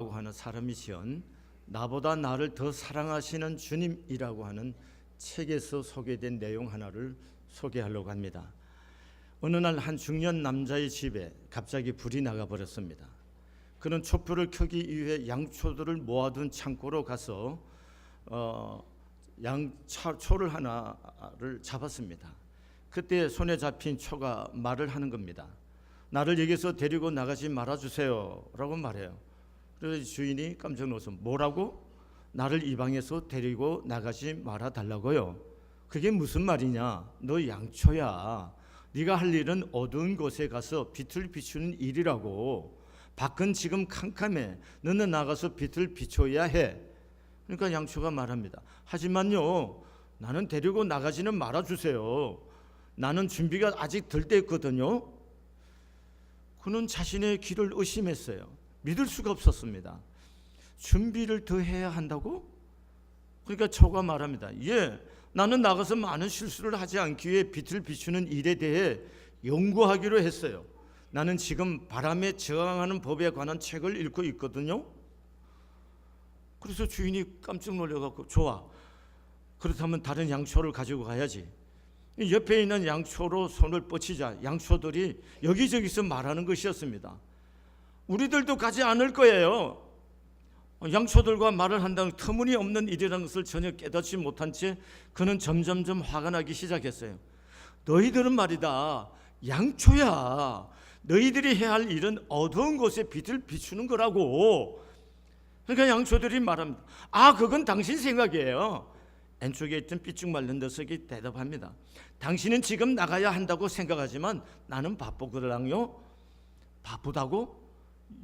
하는 사람이시온 나보다 나를 더 사랑하시는 주님이라고 하는 책에서 소개된 내용 하나를 소개하려고 합니다. 어느 날 한 중년 남자의 집에 갑자기 불이 나가버렸습니다. 그는 촛불을 켜기 위해 양초들을 모아둔 창고로 가서 초를 하나를 잡았습니다. 그때 손에 잡힌 초가 말을 하는 겁니다. 나를 여기서 데리고 나가지 말아주세요 라고 말해요. 그래서 주인이 깜짝 놀라서 뭐라고? 나를 이 방에서 데리고 나가지 말아달라고요? 그게 무슨 말이냐? 너 양초야. 네가 할 일은 어두운 곳에 가서 빛을 비추는 일이라고. 밖은 지금 캄캄해. 너는 나가서 빛을 비춰야 해. 그러니까 양초가 말합니다. 하지만요, 나는 데리고 나가지는 말아주세요. 나는 준비가 아직 덜 됐거든요. 그는 자신의 귀를 의심했어요. 믿을 수가 없었습니다. 준비를 더 해야 한다고? 그러니까 초가 말합니다. 예, 나는 나가서 많은 실수를 하지 않기 위해 빛을 비추는 일에 대해 연구하기로 했어요. 나는 지금 바람에 저항하는 법에 관한 책을 읽고 있거든요. 그래서 주인이 깜짝 놀라갖고 좋아, 그렇다면 다른 양초를 가지고 가야지. 옆에 있는 양초로 손을 뻗치자 양초들이 여기저기서 말하는 것이었습니다. 우리들도 가지 않을 거예요. 양초들과 말을 한다는 터무니없는 일이라는 것을 전혀 깨닫지 못한 채 그는 점점점 화가 나기 시작했어요. 너희들은 말이다, 양초야. 너희들이 해야 할 일은 어두운 곳에 빛을 비추는 거라고. 그러니까 양초들이 말합니다. 아, 그건 당신 생각이에요. 왼쪽에 있던 삐쭉 말른 녀석이 대답합니다. 당신은 지금 나가야 한다고 생각하지만 나는 바쁘거든요. 바쁘다고?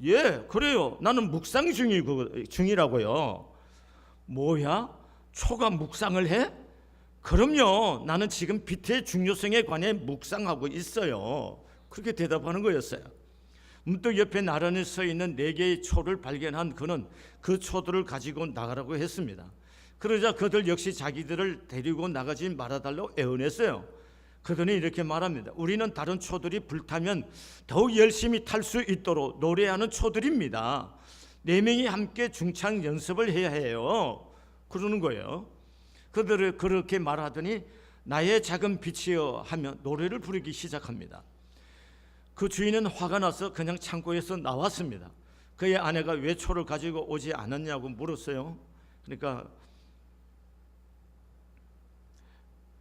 예, 그래요. 나는 묵상 중이라고요. 뭐야? 초가 묵상을 해? 그럼요. 나는 지금 빛의 중요성에 관해 묵상하고 있어요. 그렇게 대답하는 거였어요. 문득 옆에 나란히 서 있는 4개의 초를 발견한 그는 그 초들을 가지고 나가라고 했습니다. 그러자 그들 역시 자기들을 데리고 나가지 말아달라고 애원했어요. 그들은 이렇게 말합니다. 우리는 다른 초들이 불타면 더욱 열심히 탈 수 있도록 노래하는 초들입니다. 4명이 함께 중창 연습을 해야 해요. 그러는 거예요. 그들을 그렇게 말하더니 나의 작은 빛이여 하며 노래를 부르기 시작합니다. 그 주인은 화가 나서 그냥 창고에서 나왔습니다. 그의 아내가 왜 초를 가지고 오지 않았냐고 물었어요. 그러니까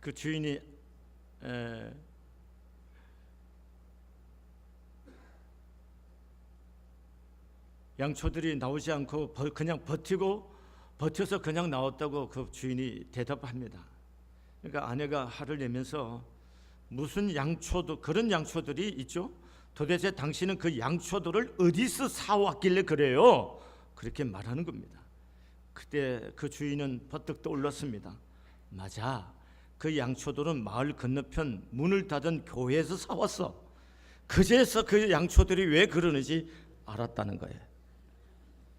그 주인이 양초들이 나오지 않고 그냥 버텨서 그냥 나왔다고 그 주인이 대답합니다. 그러니까 아내가 화를 내면서 무슨 양초도, 그런 양초들이 있죠? 도대체 당신은 그 양초들을 어디서 사왔길래 그래요? 그렇게 말하는 겁니다. 그때 그 주인은 버뜩 떠올랐습니다. 맞아, 그 양초들은 마을 건너편 문을 닫은 교회에서 사왔어. 그제서 그 양초들이 왜 그러는지 알았다는 거예요.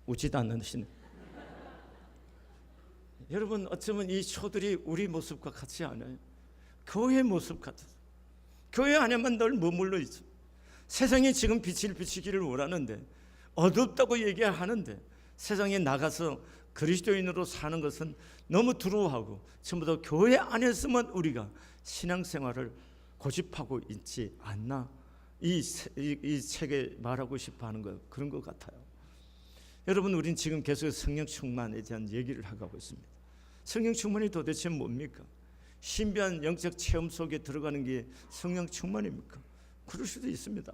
웃지도 않으시네. 여러분, 어쩌면 이 초들이 우리 모습과 같지 않아요? 교회 모습 같아서 교회 안에만 늘 머물러 있어. 세상이 지금 빛을 비치기를 원하는데, 어둡다고 얘기하는데 세상에 나가서 그리스도인으로 사는 것은 너무 두려워하고 전부 다 교회 안에서만 우리가 신앙생활을 고집하고 있지 않나? 이 책에 말하고 싶어하는 것, 그런 것 같아요. 여러분, 우린 지금 계속 성령 충만에 대한 얘기를 하고 있습니다. 성령 충만이 도대체 뭡니까? 신비한 영적 체험 속에 들어가는 게 성령 충만입니까? 그럴 수도 있습니다.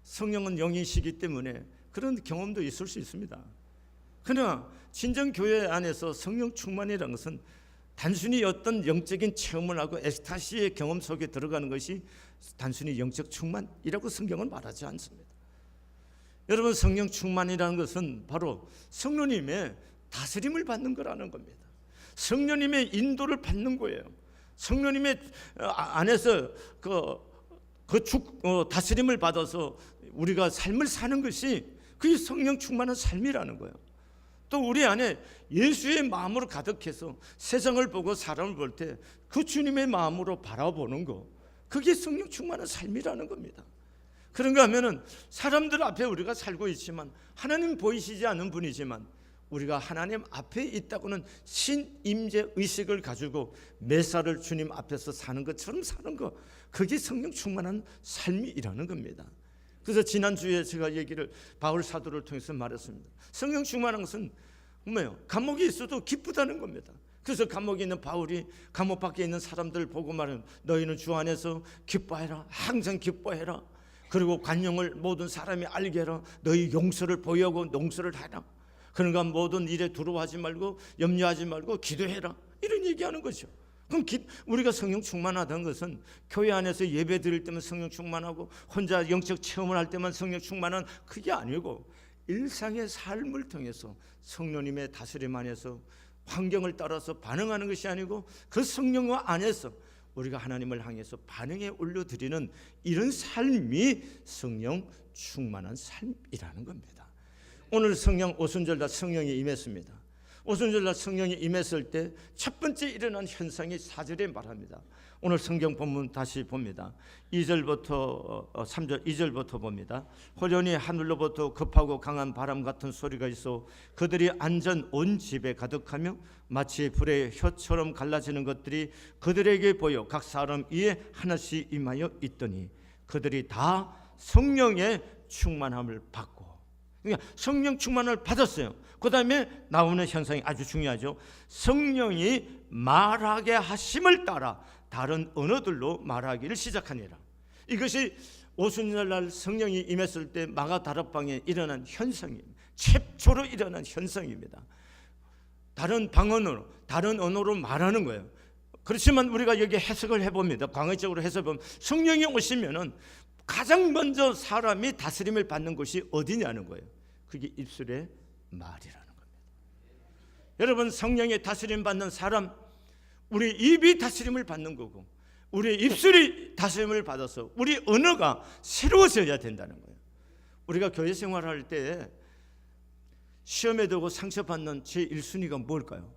성령은 영이시기 때문에 그런 경험도 있을 수 있습니다. 그러나 진정 교회 안에서 성령 충만이라는 것은 단순히 어떤 영적인 체험을 하고 엑스타시의 경험 속에 들어가는 것이 단순히 영적 충만이라고 성경은 말하지 않습니다. 여러분, 성령 충만이라는 것은 바로 성령님의 다스림을 받는 거라는 겁니다. 성령님의 인도를 받는 거예요. 성령님의 안에서 다스림을 받아서 우리가 삶을 사는 것이 그게 성령 충만한 삶이라는 거예요. 또 우리 안에 예수의 마음으로 가득해서 세상을 보고 사람을 볼 때 그 주님의 마음으로 바라보는 거, 그게 성령 충만한 삶이라는 겁니다. 그런가 하면은 사람들 앞에 우리가 살고 있지만 하나님 보이시지 않는 분이지만 우리가 하나님 앞에 있다고는 신임재 의식을 가지고 매사를 주님 앞에서 사는 것처럼 사는 것, 그게 성령 충만한 삶이라는 겁니다. 그래서 지난주에 제가 얘기를 바울 사도를 통해서 말했습니다. 성령 충만한 것은 뭐예요? 감옥에 있어도 기쁘다는 겁니다. 그래서 감옥에 있는 바울이 감옥 밖에 있는 사람들 보고 말하는, 너희는 주 안에서 기뻐해라, 항상 기뻐해라. 그리고 관용을 모든 사람이 알게 해라. 너희 용서를 보이고 농서를 해라. 그러니까 모든 일에 두려워하지 말고 염려하지 말고 기도해라, 이런 얘기하는 거죠. 그럼 우리가 성령 충만하다는 것은 교회 안에서 예배 드릴 때만 성령 충만하고 혼자 영적 체험을 할 때만 성령 충만한, 그게 아니고 일상의 삶을 통해서 성령님의 다스림 안에서 환경을 따라서 반응하는 것이 아니고 그 성령 안에서 우리가 하나님을 향해서 반응에 올려드리는 이런 삶이 성령 충만한 삶이라는 겁니다. 오늘 성령 오순절날 성령이 임했습니다. 오순절날 성령이 임했을 때 첫 번째 일어난 현상이 4절에 말합니다. 오늘 성경 본문 다시 봅니다. 2절부터 3절 2절부터 봅니다. 호련히 하늘로부터 급하고 강한 바람 같은 소리가 있어 그들이 앉은 온 집에 가득하며 마치 불의 혀처럼 갈라지는 것들이 그들에게 보여 각 사람 위에 하나씩 임하여 있더니 그들이 다 성령의 충만함을 받고, 그러니까 성령 충만을 받았어요. 그 다음에 나오는 현상이 아주 중요하죠. 성령이 말하게 하심을 따라 다른 언어들로 말하기를 시작하니라. 이것이 오순절날 성령이 임했을 때 마가다락방에 일어난 현상입니다. 최초로 일어난 현상입니다. 다른 방언으로, 다른 언어로 말하는 거예요. 그렇지만 우리가 여기 해석을 해봅니다. 광의적으로 해석해보면 성령이 오시면은 가장 먼저 사람이 다스림을 받는 곳이 어디냐는 거예요. 그게 입술의 말이라는 겁니다. 여러분, 성령의 다스림 받는 사람, 우리 입이 다스림을 받는 거고 우리 입술이 다스림을 받아서 우리 언어가 새로워져야 된다는 거예요. 우리가 교회 생활할 때 시험에 두고 상처받는 제1순위가 뭘까요?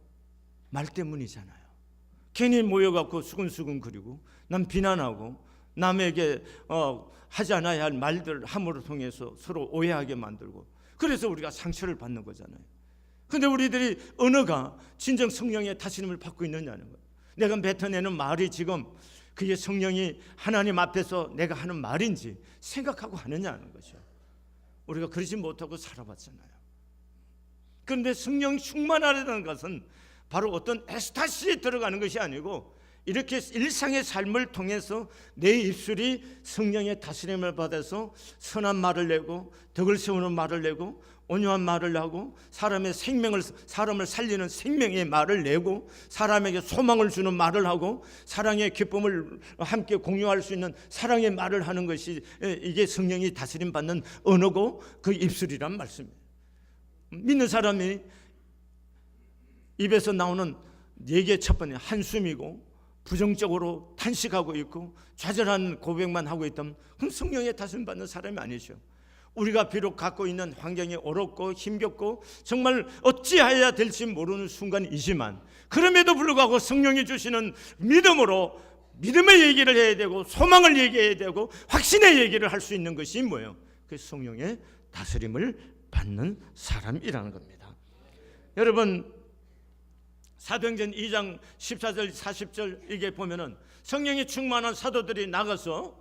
말 때문이잖아요. 괜히 모여갖고 수근수근 거리고 남 비난하고 남에게 하지 않아야 할 말들 함으로 통해서 서로 오해하게 만들고, 그래서 우리가 상처를 받는 거잖아요. 그런데 우리들이 언어가 진정 성령의 다스림을 받고 있느냐는 거예요. 내가 뱉어내는 말이 지금 그게 성령이 하나님 앞에서 내가 하는 말인지 생각하고 하느냐는 거죠. 우리가 그러지 못하고 살아봤잖아요. 그런데 성령 충만하다는 것은 바로 어떤 에스타시에 들어가는 것이 아니고 이렇게 일상의 삶을 통해서 내 입술이 성령의 다스림을 받아서 선한 말을 내고 덕을 세우는 말을 내고 온유한 말을 하고 사람의 생명을, 사람을 살리는 생명의 말을 내고 사람에게 소망을 주는 말을 하고 사랑의 기쁨을 함께 공유할 수 있는 사랑의 말을 하는 것이, 이게 성령이 다스림 받는 언어고 그 입술이란 말씀이에요. 믿는 사람이 입에서 나오는 얘기의 첫 번째 한숨이고 부정적으로 탄식하고 있고 좌절한 고백만 하고 있다면 그럼 성령의 다스림 받는 사람이 아니죠. 우리가 비록 갖고 있는 환경이 어렵고 힘겹고 정말 어찌해야 될지 모르는 순간이지만 그럼에도 불구하고 성령이 주시는 믿음으로 믿음의 얘기를 해야 되고 소망을 얘기해야 되고 확신의 얘기를 할 수 있는 것이 뭐예요? 그 성령의 다스림을 받는 사람이라는 겁니다. 여러분, 사도행전 2장 14절 40절 이게 보면은 성령이 충만한 사도들이 나가서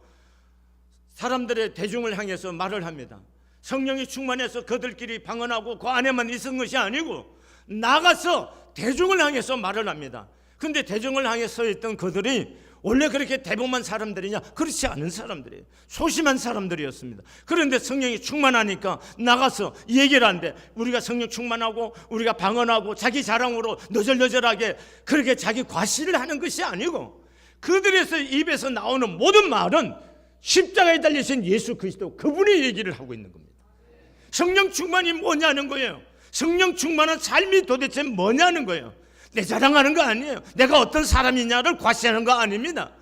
사람들의 대중을 향해서 말을 합니다. 성령이 충만해서 그들끼리 방언하고 그 안에만 있은 것이 아니고 나가서 대중을 향해서 말을 합니다. 그런데 대중을 향해 서 있던 그들이 원래 그렇게 대범한 사람들이냐? 그렇지 않은 사람들이에요. 소심한 사람들이었습니다. 그런데 성령이 충만하니까 나가서 얘기를 하는데 우리가 성령 충만하고 우리가 방언하고 자기 자랑으로 너절너절하게 그렇게 자기 과시를 하는 것이 아니고 그들에서 입에서 나오는 모든 말은 십자가에 달리신 예수 그리스도 그분의 얘기를 하고 있는 겁니다. 성령 충만이 뭐냐는 거예요. 성령 충만한 삶이 도대체 뭐냐는 거예요. 내 자랑하는 거 아니에요. 내가 어떤 사람이냐를 과시하는 거 아닙니다.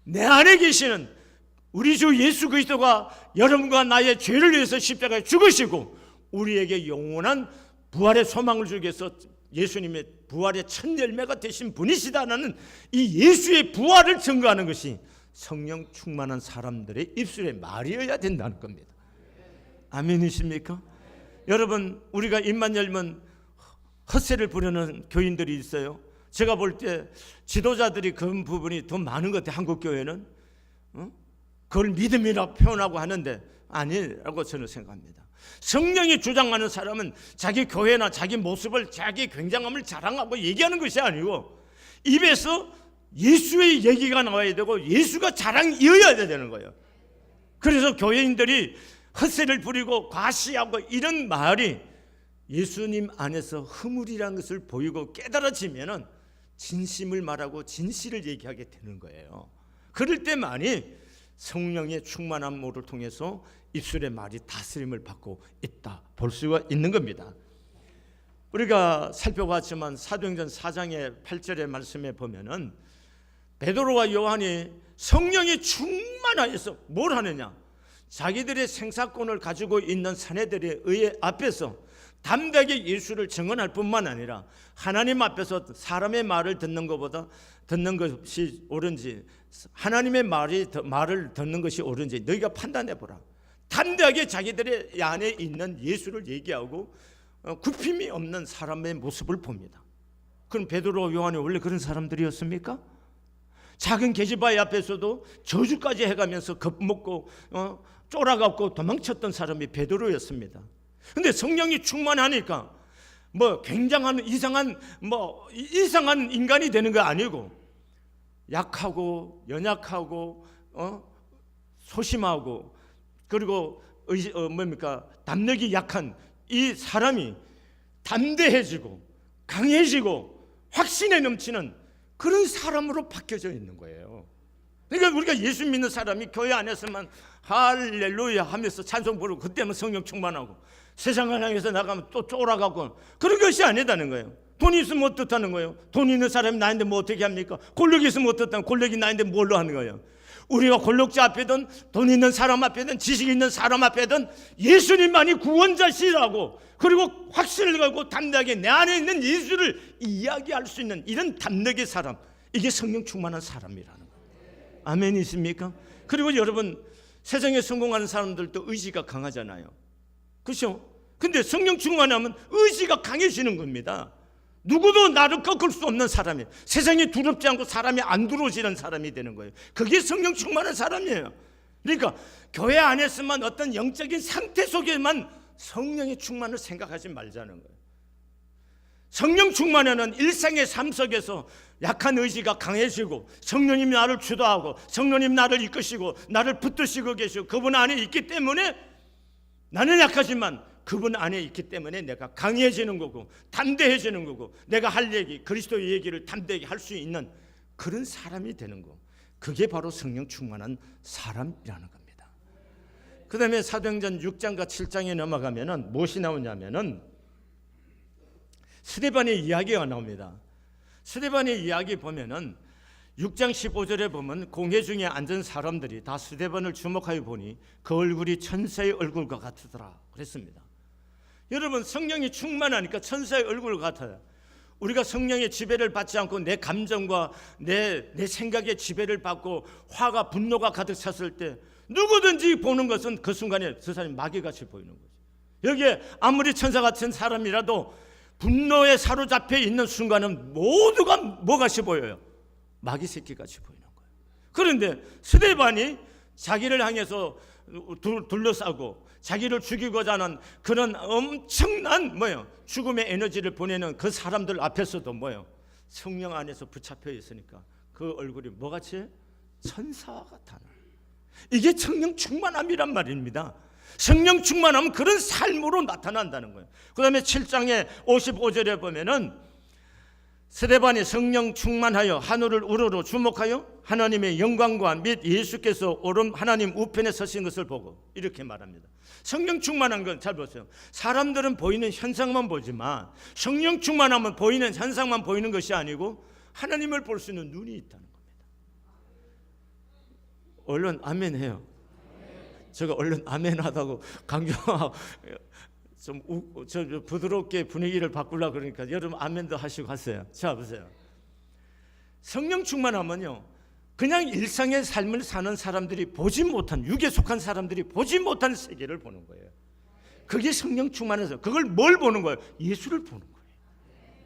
내 안에 계시는 우리 주 예수 그리스도가 여러분과 나의 죄를 위해서 십자가에 죽으시고 우리에게 영원한 부활의 소망을 주기 위해서 예수님의 부활의 첫 열매가 되신 분이시다는 이 예수의 부활을 증거하는 것이 성령 충만한 사람들의 입술의 말이어야 된다는 겁니다. 아멘이십니까? 여러분, 우리가 입만 열면 헛새를 부르는 교인들이 있어요. 제가 볼 때 지도자들이 그런 부분이 더 많은 것 같아요. 한국 교회는 그걸 믿음이라 표현하고 하는데 아니라고 저는 생각합니다. 성령이 주장하는 사람은 자기 교회나 자기 모습을, 자기 굉장함을 자랑하고 얘기하는 것이 아니고 입에서 예수의 얘기가 나와야 되고 예수가 자랑이어야 되는 거예요. 그래서 교회인들이 헛새를 부리고 과시하고 이런 말이 예수님 안에서 허물이라는 것을 보이고 깨달아지면은 진심을 말하고 진실을 얘기하게 되는 거예요. 그럴 때만이 성령의 충만함을 통해서 입술의 말이 다스림을 받고 있다 볼 수가 있는 겁니다. 우리가 살펴봤지만 사도행전 4장의 8절의 말씀에 보면은 베드로와 요한이 성령이 충만하여서 뭘 하느냐? 자기들의 생사권을 가지고 있는 사내들의 의회 앞에서 담대하게 예수를 증언할 뿐만 아니라 하나님 앞에서 사람의 말을 듣는 것이 옳은지, 하나님의 말을 듣는 것이 옳은지 너희가 판단해 보라. 담대하게 자기들의 안에 있는 예수를 얘기하고 굽힘이 없는 사람의 모습을 봅니다. 그럼 베드로와 요한이 원래 그런 사람들이었습니까? 작은 계집아이 앞에서도 저주까지 해가면서 겁먹고 쫄아갖고 도망쳤던 사람이 베드로였습니다. 근데 성령이 충만하니까 굉장한 이상한 인간이 되는 거 아니고 약하고 연약하고 소심하고 그리고 담력이 약한 이 사람이 담대해지고 강해지고 확신에 넘치는 그런 사람으로 바뀌어져 있는 거예요. 그러니까 우리가 예수 믿는 사람이 교회 안에서만 할렐루야 하면서 찬송 부르고 그때만 성령 충만하고 세상을 향해서 나가면 또 쫄아가고 그런 것이 아니다는 거예요. 돈이 있으면 어떻다는 거예요? 돈 있는 사람이 나인데 뭐 어떻게 합니까? 권력이 있으면 어떻다는 권력이 나인데 뭘로 하는 거예요? 우리가 권력자 앞에든 돈 있는 사람 앞에든 지식 있는 사람 앞에든 예수님만이 구원자시라고 그리고 확신을 갖고 담대하게 내 안에 있는 예수를 이야기할 수 있는 이런 담력의 사람, 이게 성령 충만한 사람이라는 거예요. 아멘이십니까? 그리고 여러분, 세상에 성공하는 사람들도 의지가 강하잖아요. 그렇죠? 근데 성령 충만하면 의지가 강해지는 겁니다. 누구도 나를 꺾을 수 없는 사람이, 세상에 두렵지 않고 사람이 안 두려워지는 사람이 되는 거예요. 그게 성령 충만한 사람이에요. 그러니까 교회 안에서만 어떤 영적인 상태 속에만 성령의 충만을 생각하지 말자는 거예요. 성령 충만에는 일상의 삶 속에서 약한 의지가 강해지고 성령님 나를 주도하고 성령님 나를 이끄시고 나를 붙드시고 계시고 그분 안에 있기 때문에 나는 약하지만 그분 안에 있기 때문에 내가 강해지는 거고 담대해지는 거고 내가 할 얘기, 그리스도의 얘기를 담대하게 할 수 있는 그런 사람이 되는 거, 그게 바로 성령 충만한 사람이라는 겁니다. 그 다음에 사도행전 6장과 7장에 넘어가면은 무엇이 나오냐면은 스데반의 이야기가 나옵니다. 스데반의 이야기 보면은 6장 15절에 보면 공회 중에 앉은 사람들이 다 스데반을 주목하여 보니 그 얼굴이 천사의 얼굴과 같으더라 그랬습니다. 여러분, 성령이 충만하니까 천사의 얼굴 같아요. 우리가 성령의 지배를 받지 않고 내 감정과 내 생각의 지배를 받고 화가 분노가 가득 찼을 때 누구든지 보는 것은 그 순간에 저 사람이 마귀같이 보이는 거죠. 여기에 아무리 천사 같은 사람이라도 분노에 사로잡혀 있는 순간은 모두가 뭐같이 보여요? 마귀 새끼같이 보이는 거예요. 그런데 스데반이 자기를 향해서 둘러싸고 자기를 죽이고자 하는 그런 엄청난 죽음의 에너지를 보내는 그 사람들 앞에서도 성령 안에서 붙잡혀 있으니까 그 얼굴이 뭐같이? 천사와 같아. 이게 성령 충만함이란 말입니다. 성령 충만하면 그런 삶으로 나타난다는 거예요. 그 다음에 7장의 55절에 보면은 스데반이 성령 충만하여 하늘을 우러러 주목하여 하나님의 영광과 및 예수께서 오른 하나님 우편에 서신 것을 보고 이렇게 말합니다. 성령 충만한 건 잘 보세요. 사람들은 보이는 현상만 보지만 성령 충만하면 보이는 현상만 보이는 것이 아니고 하나님을 볼 수 있는 눈이 있다는 겁니다. 얼른 아멘 해요. 제가 얼른 아멘 하다고 강조하고 좀 부드럽게 분위기를 바꾸려고 그러니까 여러분 아멘도 하시고 하세요. 자, 보세요. 성령 충만하면요, 그냥 일상의 삶을 사는 사람들이 보지 못한, 육에 속한 사람들이 보지 못한 세계를 보는 거예요. 그게 성령 충만해서. 그걸 뭘 보는 거예요? 예수를 보는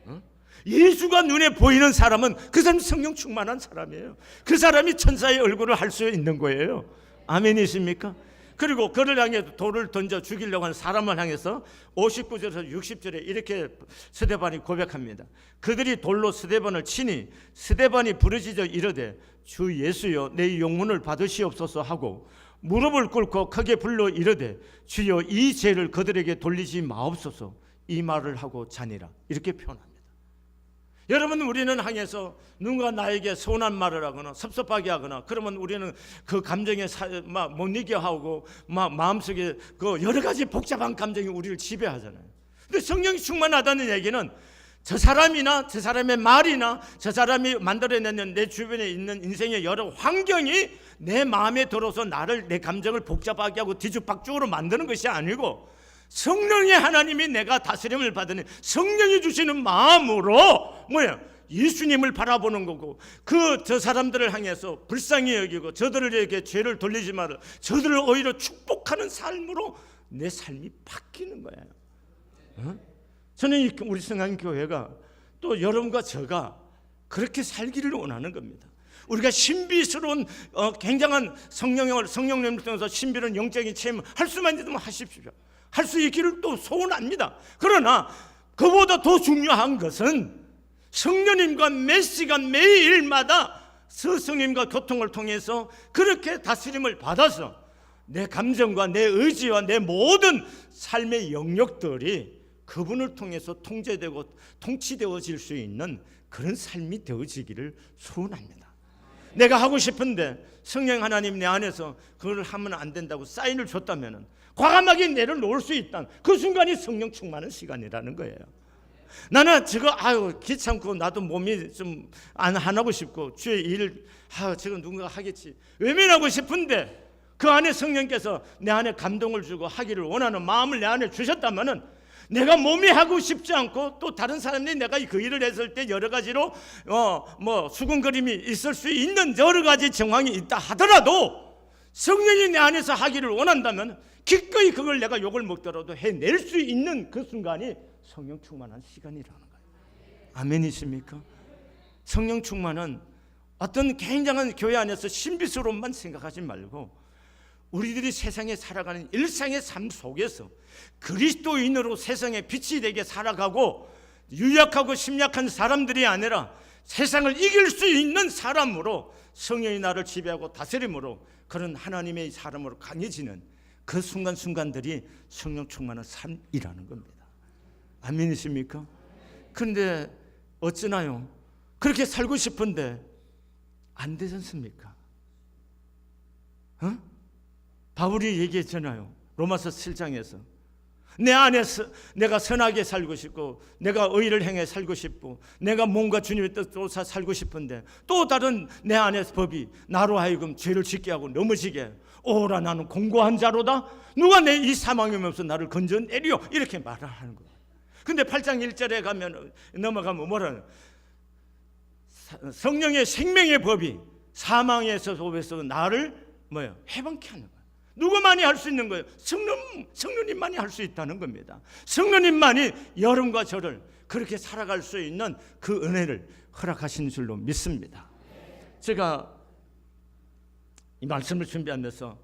거예요. 예수가 눈에 보이는 사람은 그 사람이 성령 충만한 사람이에요. 그 사람이 천사의 얼굴을 할 수 있는 거예요. 아멘이십니까? 그리고 그를 향해 돌을 던져 죽이려고 하는 사람을 향해서 59절에서 60절에 이렇게 스데반이 고백합니다. 그들이 돌로 스데반을 치니 스데반이 부르짖어 이르되 주 예수여 내 영혼을 받으시옵소서 하고 무릎을 꿇고 크게 불러 이르되 주여 이 죄를 그들에게 돌리지 마옵소서. 이 말을 하고 자니라. 이렇게 표현합니다. 여러분, 우리는 향해서 누군가 나에게 서운한 말을 하거나 섭섭하게 하거나 그러면 우리는 그 감정에 못 이겨 하고 마음속에 그 여러 가지 복잡한 감정이 우리를 지배하잖아요. 근데 성령이 충만하다는 얘기는 저 사람이나 저 사람의 말이나 저 사람이 만들어내는 내 주변에 있는 인생의 여러 환경이 내 마음에 들어서 나를, 내 감정을 복잡하게 하고 뒤죽박죽으로 만드는 것이 아니고 성령의 하나님이 내가 다스림을 받으니 성령이 주시는 마음으로 예수님을 바라보는 거고, 저 사람들을 향해서 불쌍히 여기고 저들에게 죄를 돌리지 말아 저들을 오히려 축복하는 삶으로 내 삶이 바뀌는 거예요. 저는 우리 성안교회가 또 여러분과 저가 그렇게 살기를 원하는 겁니다. 우리가 신비스러운 굉장한 성령님을 통해서 신비로운 영적인 체험을 할 수만 있으면 하십시오. 할 수 있기를 또 소원합니다. 그러나 그보다 더 중요한 것은 성령님과 매 시간 매일마다 스승님과 교통을 통해서 그렇게 다스림을 받아서 내 감정과 내 의지와 내 모든 삶의 영역들이 그분을 통해서 통제되고 통치되어질 수 있는 그런 삶이 되어지기를 소원합니다. 내가 하고 싶은데 성령 하나님 내 안에서 그걸 하면 안 된다고 사인을 줬다면 과감하게 내려놓을 수 있다는 그 순간이 성령 충만한 시간이라는 거예요. 나는 저거 귀찮고 나도 몸이 좀 안 하고 싶고 주의 일을 저거 누군가 하겠지 외면하고 싶은데 그 안에 성령께서 내 안에 감동을 주고 하기를 원하는 마음을 내 안에 주셨다면은 내가 몸이 하고 싶지 않고 또 다른 사람들이 내가 그 일을 했을 때 여러 가지로 수군거림이 있을 수 있는 여러 가지 정황이 있다 하더라도 성령이 내 안에서 하기를 원한다면 기꺼이 그걸 내가 욕을 먹더라도 해낼 수 있는 그 순간이 성령 충만한 시간이라는 거예요. 아멘이십니까? 성령 충만은 어떤 굉장한 교회 안에서 신비스러움만 생각하지 말고 우리들이 세상에 살아가는 일상의 삶 속에서 그리스도인으로 세상에 빛이 되게 살아가고 유약하고 심약한 사람들이 아니라 세상을 이길 수 있는 사람으로 성령이 나를 지배하고 다스림으로 그런 하나님의 사람으로 강해지는 그 순간순간들이 성령 충만한 삶이라는 겁니다. 아멘이십니까? 그런데 어쩌나요? 그렇게 살고 싶은데 안 되지 않습니까? 바울이 얘기했잖아요. 로마서 7장에서 내 안에서 내가 선하게 살고 싶고 내가 의를 행해 살고 싶고 내가 몸과 주님의 뜻 쫓아 살고 싶은데 또 다른 내 안에서 법이 나로 하여금 죄를 짓게 하고 넘어지게 오라 나는 공고한 자로다. 누가 내 이 사망의 몸에서 나를 건져내리요. 이렇게 말을 하는 거예요. 근데 8장 1절에 넘어가면 뭐라는 성령의 생명의 법이 사망에서 나를 해방케 하는 거예요. 누구만이 할 수 있는 거예요? 성령님만이 할 수 있다는 겁니다. 성령님만이 여러분과 저를 그렇게 살아갈 수 있는 그 은혜를 허락하신 줄로 믿습니다. 제가 이 말씀을 준비하면서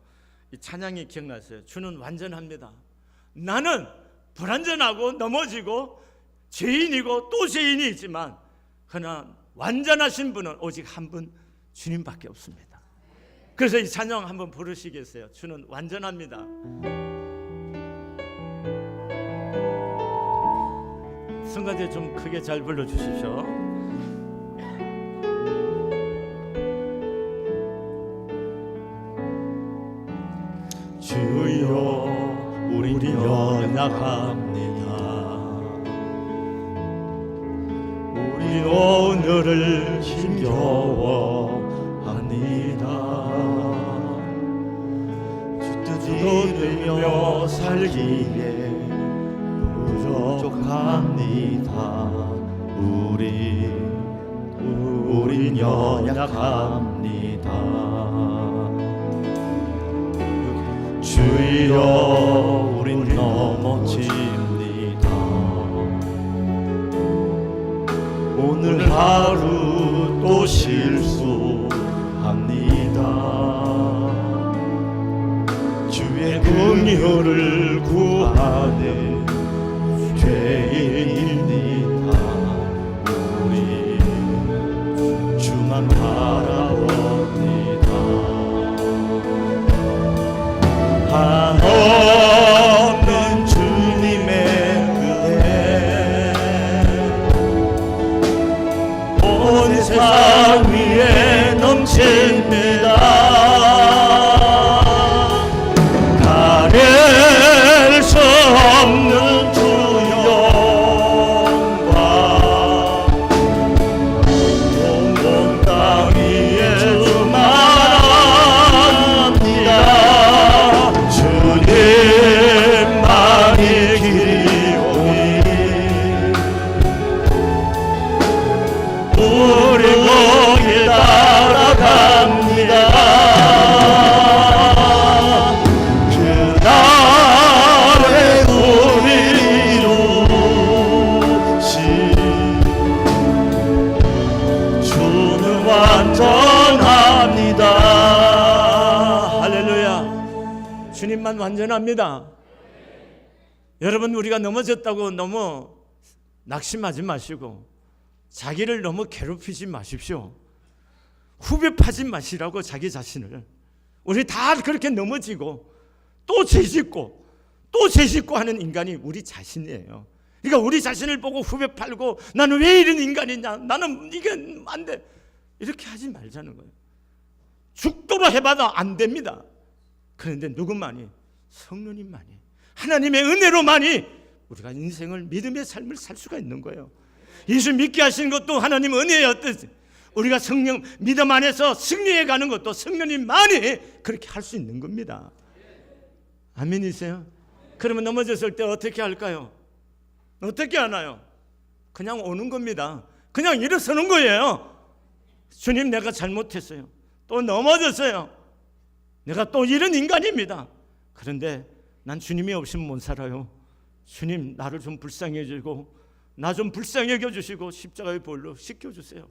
이 찬양이 기억났어요. 주는 완전합니다. 나는 불완전하고 넘어지고 죄인이고 또 죄인이 있지만 그러나 완전하신 분은 오직 한 분 주님밖에 없습니다. 그래서 이 찬양 한번 부르시겠어요? 주는 완전합니다. 성가대 좀 크게 잘 불러주십시오. 주여 우리 연약합니다. 우리 오늘을 힘겨워합니다. 주도 되며 살기에 부족합니다. 우리 우린 연약합니다. 주여 우린 넘어집니다. 오늘 하루 또 실수합니다. 주의 긍휼을 구하는 죄인입니다. 우리 주만 바라봅니다. 한없는 주님의 은혜 온 세상 위에 넘칩니다. 가릴 수 없는 주 영광 온 땅 위에 주만합니다. 주님만이 길이오니 우리 거기에 따라갑니다. 주님만 완전합니다. 여러분, 우리가 넘어졌다고 너무 낙심하지 마시고 자기를 너무 괴롭히지 마십시오. 후벼파지 마시라고 자기 자신을. 우리 다 그렇게 넘어지고 또 죄짓고 또 죄짓고 하는 인간이 우리 자신이에요. 그러니까 우리 자신을 보고 후벼팔고 나는 왜 이런 인간이냐, 나는 이게 안 돼, 이렇게 하지 말자는 거예요. 죽도록 해봐도 안 됩니다. 그런데 누구만이? 성령님만이, 하나님의 은혜로만이 우리가 인생을 믿음의 삶을 살 수가 있는 거예요. 예수 믿게 하신 것도 하나님 은혜였듯이 우리가 성령 믿음 안에서 승리해 가는 것도 성령님만이 그렇게 할 수 있는 겁니다. 아멘이세요? 그러면 넘어졌을 때 어떻게 할까요? 어떻게 하나요? 그냥 오는 겁니다. 그냥 일어서는 거예요. 주님, 내가 잘못했어요. 또 넘어졌어요. 내가 또 이런 인간입니다. 그런데 난 주님이 없이는 못 살아요. 주님, 나를 좀 불쌍히 해주고 나 좀 불쌍히 여겨주시고 십자가의 볼로 씻겨주세요.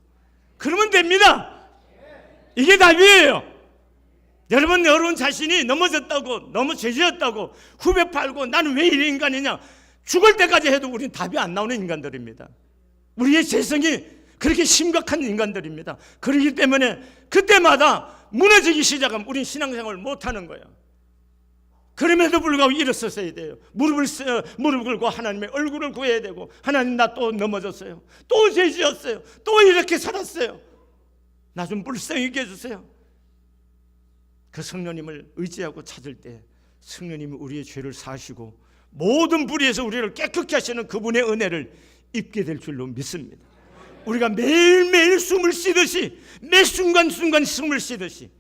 그러면 됩니다. 이게 답이에요. 여러분 자신이 넘어졌다고, 너무 죄지었다고 후벼 팔고 나는 왜 이런 인간이냐, 죽을 때까지 해도 우리는 답이 안 나오는 인간들입니다. 우리의 죄성이 그렇게 심각한 인간들입니다. 그렇기 때문에 그때마다 무너지기 시작하면 우리는 신앙생활을 못하는 거예요. 그럼에도 불구하고 일어섰어야 돼요. 무릎을 꿇고 하나님의 얼굴을 구해야 되고, 하나님, 나 또 넘어졌어요. 또 죄지었어요. 또 이렇게 살았어요. 나 좀 불쌍히 해주세요. 그 성령님을 의지하고 찾을 때 성령님이 우리의 죄를 사하시고 모든 불의에서 우리를 깨끗게 하시는 그분의 은혜를 입게 될 줄로 믿습니다. 우리가 매일매일 숨을 쉬듯이, 매 순간순간 숨을 쉬듯이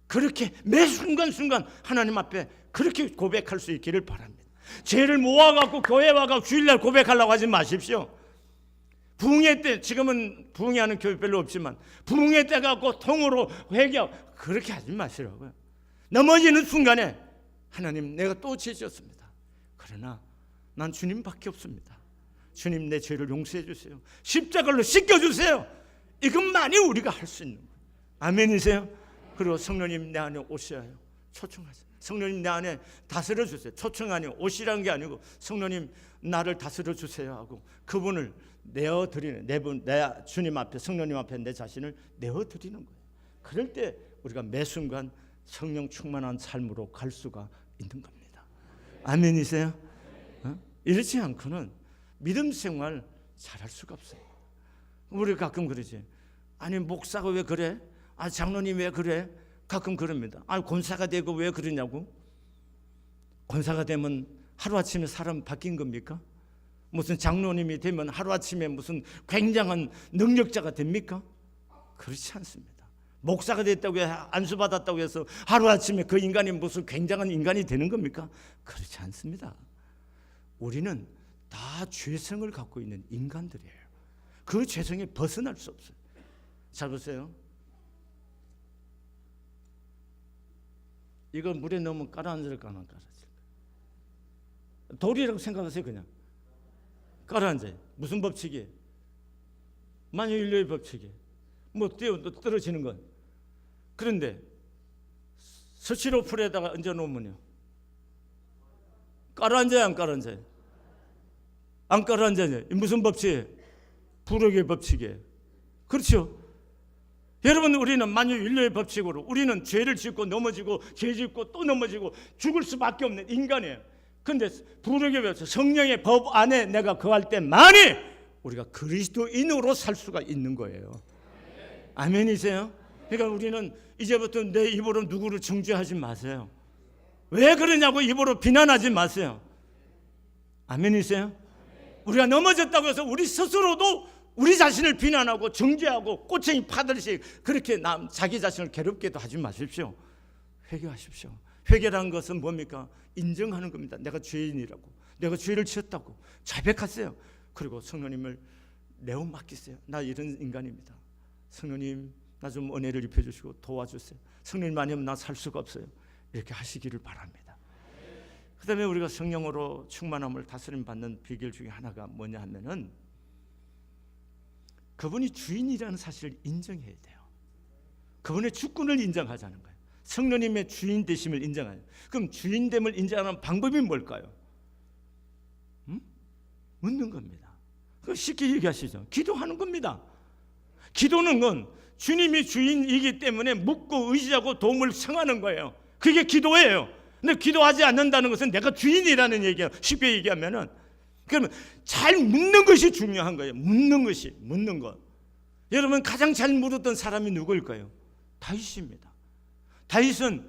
그렇게 매 순간순간 하나님 앞에 그렇게 고백할 수 있기를 바랍니다. 죄를 모아갖고 교회 와서 주일날 고백하려고 하지 마십시오. 부흥회 때, 지금은 부흥회하는 교회 별로 없지만 부흥회 때 갖고 통으로 회개하고 그렇게 하지 마시라고요. 넘어지는 순간에 하나님, 내가 또 죄지었습니다. 그러나 난 주님밖에 없습니다. 주님, 내 죄를 용서해 주세요. 십자가로 씻겨주세요. 이것만이 우리가 할 수 있는 거예요. 아멘이세요? 그리고 성령님 내 안에 오셔야 해요. 초청하세요. 성령님 내 안에 다스려 주세요. 초청 아니고 오시라는 게 아니고 성령님 나를 다스려 주세요 하고 그분을 내어드리는, 내 주님 앞에, 성령님 앞에 내 자신을 내어드리는 거예요. 그럴 때 우리가 매 순간 성령 충만한 삶으로 갈 수가 있는 겁니다. 아멘이세요? 이렇지 않고는 믿음 생활 잘할 수가 없어요. 우리 가끔 그러지. 아니, 목사가 왜 그래? 아, 장로님 왜 그래? 가끔 그럽니다. 아, 권사가 되고 왜 그러냐고? 권사가 되면 하루아침에 사람 바뀐 겁니까? 무슨 장로님이 되면 하루아침에 무슨 굉장한 능력자가 됩니까? 그렇지 않습니다. 목사가 됐다고 해서, 안수받았다고 해서 하루아침에 그 인간이 무슨 굉장한 인간이 되는 겁니까? 그렇지 않습니다. 우리는 다 죄성을 갖고 있는 인간들이에요. 그 죄성에 벗어날 수 없어요. 잘 보세요. 이거 물에 넣으면 가라앉을까 안 가라앉을까? 돌이라고 생각하세요. 그냥 가라앉아요. 무슨 법칙이에요? 만유인류의 법칙이에요. 뭐 떨어지는 건. 그런데 스티로폼에다가 얹어놓으면요, 가라앉아요 안 가라앉아요? 안 가라앉아요. 무슨 법칙이에요? 부력의 법칙이에요. 그렇죠? 여러분, 우리는 만유인류의 법칙으로 우리는 죄를 짓고 넘어지고 죄 짓고 또 넘어지고 죽을 수밖에 없는 인간이에요. 그런데 부력의 법칙, 성령의 법 안에 내가 거할 때만이 우리가 그리스도인으로 살 수가 있는 거예요. 아멘이세요? 그러니까 우리는 이제부터 내 입으로 누구를 정죄하지 마세요. 왜 그러냐고 입으로 비난하지 마세요. 아멘이세요? 우리가 넘어졌다고 해서 우리 스스로도 우리 자신을 비난하고 정죄하고 꼬챙이 파듯이 그렇게 자기 자신을 괴롭게도 하지 마십시오. 회개하십시오. 회개라는 것은 뭡니까? 인정하는 겁니다. 내가 죄인이라고, 내가 죄를 지었다고 자백하세요. 그리고 성령님을 내어 맡기세요. 나 이런 인간입니다. 성령님, 나 좀 은혜를 입혀주시고 도와주세요. 성령님 아니면 나 살 수가 없어요. 이렇게 하시기를 바랍니다. 그 다음에 우리가 성령으로 충만함을 다스림 받는 비결 중에 하나가 뭐냐 하면은 그분이 주인이라는 사실을 인정해야 돼요. 그분의 주권을 인정하자는 거예요. 성령님의 주인 되심을 인정하는. 그럼 주인됨을 인정하는 방법이 뭘까요? 묻는 겁니다. 쉽게 얘기하시죠. 기도하는 겁니다. 기도는 건 주님이 주인이기 때문에 묻고 의지하고 도움을 청하는 거예요. 그게 기도예요. 근데 기도하지 않는다는 것은 내가 주인이라는 얘기예요. 쉽게 얘기하면은. 그러면 잘 묻는 것이 중요한 거예요. 묻는 것. 여러분, 가장 잘 물었던 사람이 누구일까요? 다윗입니다. 다윗은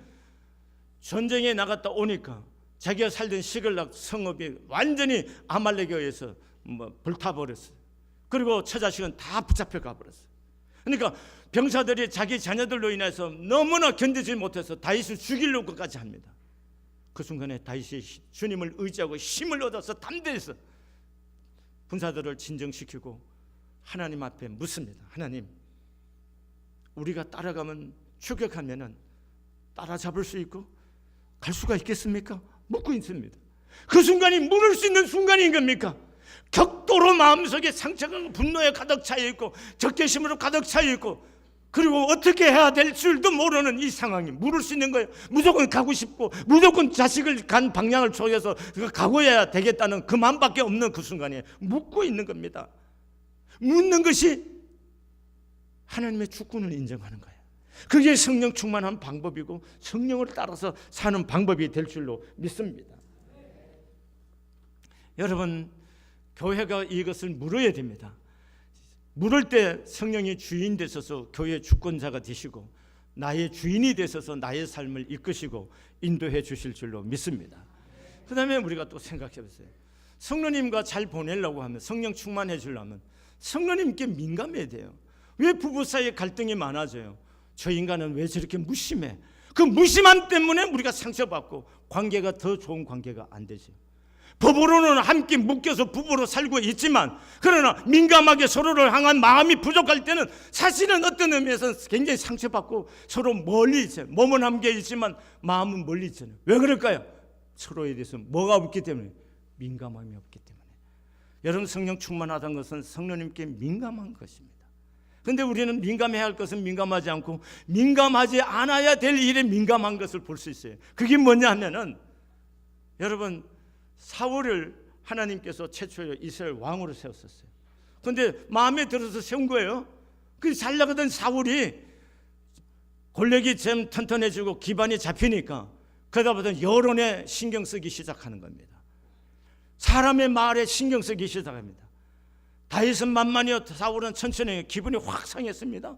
전쟁에 나갔다 오니까 자기가 살던 시글락 성읍이 완전히 아말렉에 의해서 불타버렸어요. 그리고 처자식은 다 붙잡혀 가버렸어요. 그러니까 병사들이 자기 자녀들로 인해서 너무나 견디지 못해서 다윗을 죽이려고까지 합니다. 그 순간에 다윗이 주님을 의지하고 힘을 얻어서 담대해서 군사들을 진정시키고 하나님 앞에 묻습니다. 하나님, 우리가 따라가면 추격하면은 따라잡을 수 있고 갈 수가 있겠습니까? 묻고 있습니다. 그 순간이 물을 수 있는 순간인 겁니까?極도로 마음속에 상처가 분노에 가득 차 있고 적개심으로 가득 차 있고 그리고 어떻게 해야 될 줄도 모르는 이 상황이 물을 수 있는 거예요. 무조건 가고 싶고 무조건 자식을 간 방향을 쪼개서 가고야 되겠다는 그 마음밖에 없는 그 순간에 묻고 있는 겁니다. 묻는 것이 하나님의 주권을 인정하는 거예요. 그게 성령 충만한 방법이고 성령을 따라서 사는 방법이 될 줄로 믿습니다. 여러분, 교회가 이것을 물어야 됩니다. 물을 때 성령이 주인 되셔서 교회 주권자가 되시고 나의 주인이 되셔서 나의 삶을 이끄시고 인도해 주실 줄로 믿습니다. 그 다음에 우리가 또 생각해 보세요. 성령님과 잘 보내려고 하면, 성령 충만해 주려면 성령님께 민감해야 돼요. 왜 부부 사이에 갈등이 많아져요? 저 인간은 왜 저렇게 무심해? 그 무심함 때문에 우리가 상처받고 관계가 더 좋은 관계가 안 되죠. 법으로는 함께 묶여서 부부로 살고 있지만 그러나 민감하게 서로를 향한 마음이 부족할 때는 사실은 어떤 의미에서 굉장히 상처받고 서로 멀리 있어요. 몸은 함께 있지만 마음은 멀리 있잖아요. 왜 그럴까요? 서로에 대해서 뭐가 없기 때문에, 민감함이 없기 때문에. 여러분, 성령 충만하다는 것은 성령님께 민감한 것입니다. 그런데 우리는 민감해야 할 것은 민감하지 않고 민감하지 않아야 될 일에 민감한 것을 볼 수 있어요. 그게 뭐냐 하면은, 여러분, 사울을 하나님께서 최초에 이스라엘 왕으로 세웠었어요. 그런데 마음에 들어서 세운 거예요. 그 잘 나가던 사울이 권력이 좀 튼튼해지고 기반이 잡히니까 그러다보다 여론에 신경 쓰기 시작하는 겁니다. 사람의 말에 신경 쓰기 시작합니다. 다윗은 만만히요, 사울은 천천히. 기분이 확 상했습니다.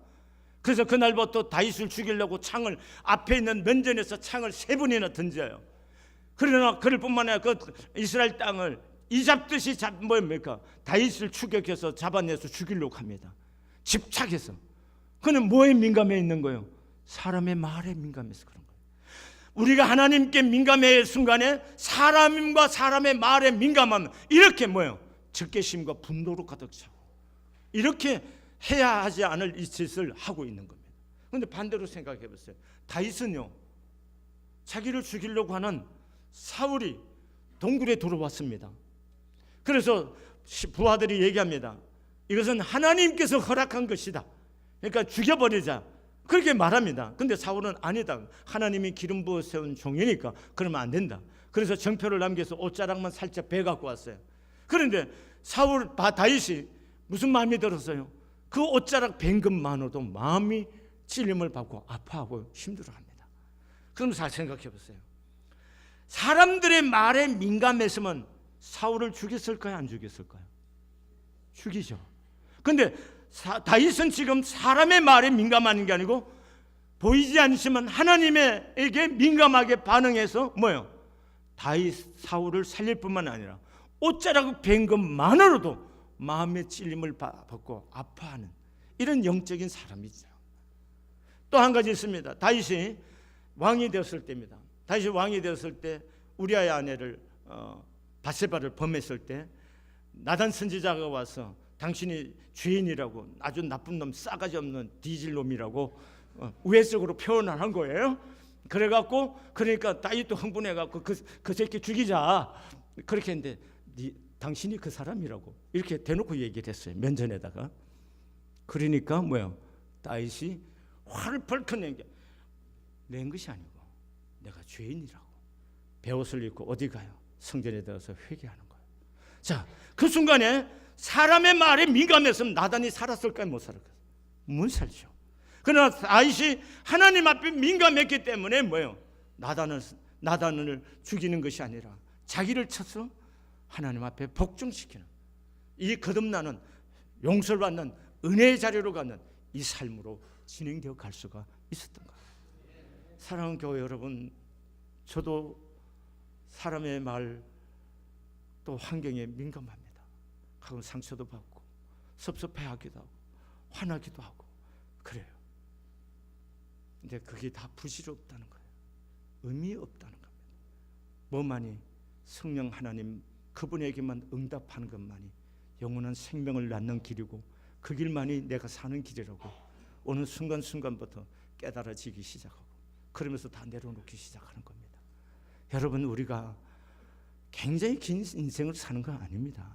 그래서 그날부터 다윗을 죽이려고 창을, 앞에 있는 면전에서 창을 3번이나 던져요. 그러나 그럴 뿐만 아니라 그 이스라엘 땅을 이잡듯이 뭡니까? 다윗을 추격해서 잡아내서 죽이려고 합니다. 집착해서. 그는 뭐에 민감해 있는 거예요? 사람의 말에 민감해서 그런 거예요. 우리가 하나님께 민감해야 할 순간에 사람과 사람의 말에 민감하면 이렇게 뭐예요? 적개심과 분노로 가득 차고 이렇게 해야 하지 않을 이 짓을 하고 있는 겁니다. 그런데 반대로 생각해 보세요. 다윗은요, 자기를 죽이려고 하는 사울이 동굴에 들어왔습니다. 그래서 부하들이 얘기합니다. 이것은 하나님께서 허락한 것이다. 그러니까 죽여버리자. 그렇게 말합니다. 근데 사울은 아니다. 하나님이 기름 부어 세운 종이니까 그러면 안 된다. 그래서 정표를 남겨서 옷자락만 살짝 베 갖고 왔어요. 그런데 다윗이 무슨 마음이 들었어요? 그 옷자락 벤 것만으로도 마음이 찔림을 받고 아파하고 힘들어합니다. 그럼 잘 생각해 보세요. 사람들의 말에 민감했으면 사울을 죽였을까요? 안 죽였을까요? 죽이죠. 근데 다윗은 지금 사람의 말에 민감한 게 아니고 보이지 않지만 하나님에게 민감하게 반응해서 뭐예요? 다윗 사울을 살릴 뿐만 아니라 옷자락을 벤 것만으로도 마음의 찔림을 받고 아파하는 이런 영적인 사람이죠. 또 한 가지 있습니다. 다윗이 왕이 되었을 때입니다. 다윗이 왕이 되었을 때 우리아의 아내를 바세바를 범했을 때 나단 선지자가 와서 당신이 죄인이라고, 아주 나쁜 놈, 싸가지 없는 뒤질 놈이라고 우회적으로 표현을 한 거예요. 그래갖고 그러니까 다윗도 흥분해갖고 그 새끼 죽이자 그렇게 했는데 당신이 그 사람이라고 이렇게 대놓고 얘기를 했어요. 면전에다가. 그러니까 뭐야? 다윗이 화를 벌컥 낸 것이 아니고 내가 죄인이라고 베옷을 입고 어디 가요? 성전에 들어서 회개하는 거예요. 자, 그 순간에 사람의 말에 민감했으면 나단이 살았을까요? 못 살았을까요? 못 살죠. 그러나 다윗이 하나님 앞에 민감했기 때문에 뭐예요? 나단을 죽이는 것이 아니라 자기를 쳐서 하나님 앞에 복종시키는, 이 거듭나는 용서를 받는 은혜의 자리로 가는 이 삶으로 진행되어 갈 수가 있었던 거예요. 사랑하는 교회 여러분, 저도 사람의 말 또 환경에 민감합니다. 가끔 상처도 받고 섭섭해하기도 하고 화나기도 하고 그래요. 근데 그게 다 부질없다는 거예요. 의미 없다는 겁니다. 뭐만이 성령 하나님 그분에게만 응답하는 것만이 영원한 생명을 낳는 길이고 그 길만이 내가 사는 길이라고 어느 순간부터 깨달아지기 시작하고 그러면서 다 내려놓기 시작하는 겁니다. 여러분, 우리가 굉장히 긴 인생을 사는 건 아닙니다.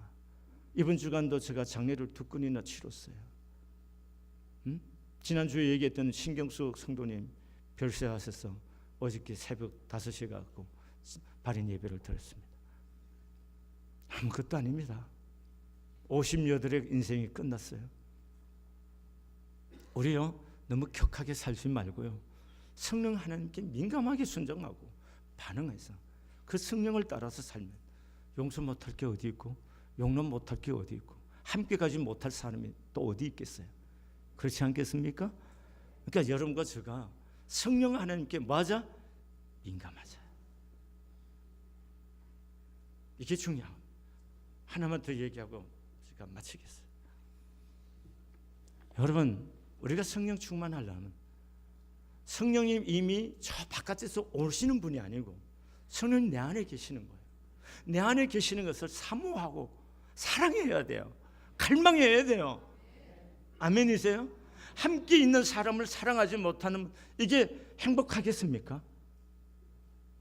이번 주간도 제가 장례를 2건이나 치렀어요. 지난주에 얘기했던 신경숙 성도님 별세하셔서 어저께 새벽 5시에 가고 발인 예배를 드렸습니다. 아무것도 아닙니다. 58의 인생이 끝났어요. 우리요, 너무 격하게 살지 말고요, 성령 하나님께 민감하게 순종하고 반응해서 그 성령을 따라서 살면 용서 못할 게 어디 있고 용납 못할 게 어디 있고 함께 가지 못할 사람이 또 어디 있겠어요? 그렇지 않겠습니까? 그러니까 여러분과 제가 성령 하나님께 맞아 민감하자. 이게 중요합니다. 하나만 더 얘기하고 제가 마치겠어요. 여러분, 우리가 성령 충만하려면 성령님 이미 저 바깥에서 오시는 분이 아니고 성령님 내 안에 계시는 거예요. 내 안에 계시는 것을 사모하고 사랑해야 돼요. 갈망해야 돼요. 아멘이세요? 함께 있는 사람을 사랑하지 못하는 이게 행복하겠습니까?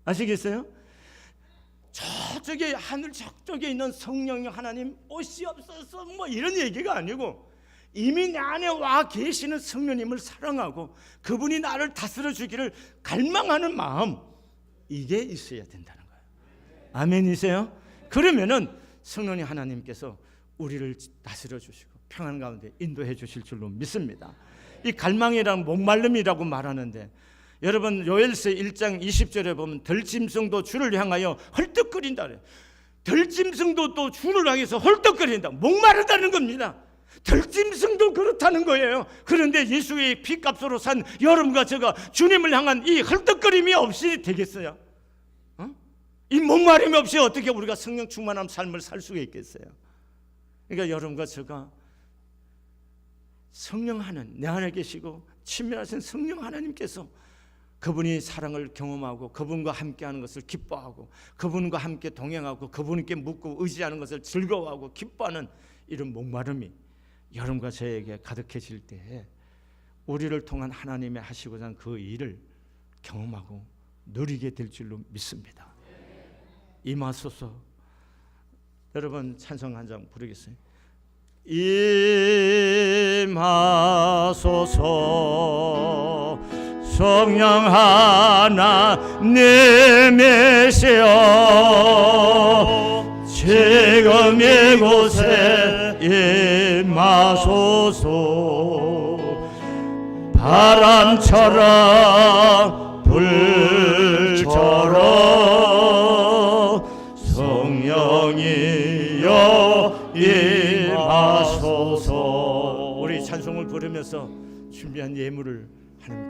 아시겠어요? 저쪽에 하늘 저쪽에 있는 성령이 하나님 오시옵소서 뭐 이런 얘기가 아니고 이미 내 안에 와 계시는 성령님을 사랑하고 그분이 나를 다스려 주기를 갈망하는 마음, 이게 있어야 된다는 거예요. 아멘이세요? 그러면은 성령님 하나님께서 우리를 다스려 주시고 평안 가운데 인도해 주실 줄로 믿습니다. 이 갈망이랑 목마름이라고 말하는데 여러분, 요엘서 1장 20절에 보면 들짐승도 주를 향하여 헐떡거린다 그래요. 들짐승도 또 주를 향해서 헐떡거린다, 목마르다는 겁니다. 들짐승도 그렇다는 거예요. 그런데 예수의 피값으로 산 여러분과 제가 주님을 향한 이 헐떡거림이 없이 되겠어요? 이 목마름이 없이 어떻게 우리가 성령 충만한 삶을 살 수가 있겠어요? 그러니까 여러분과 제가 성령 하나님, 내 안에 계시고 친밀하신 성령 하나님께서 그분이 사랑을 경험하고 그분과 함께하는 것을 기뻐하고 그분과 함께 동행하고 그분께 묻고 의지하는 것을 즐거워하고 기뻐하는 이런 목마름이 여러분과 저에게 가득해질 때에 우리를 통한 하나님의 하시고자 하는 그 일을 경험하고 누리게 될 줄로 믿습니다. 임하소서. 여러분 찬송 한 장 부르겠어요. 임하소서. 성령 하나님이시여 지금 이곳에 임하소서. 바람처럼 불처럼 성령이여 임하소서. 우리 찬송을 부르면서 준비한 예물을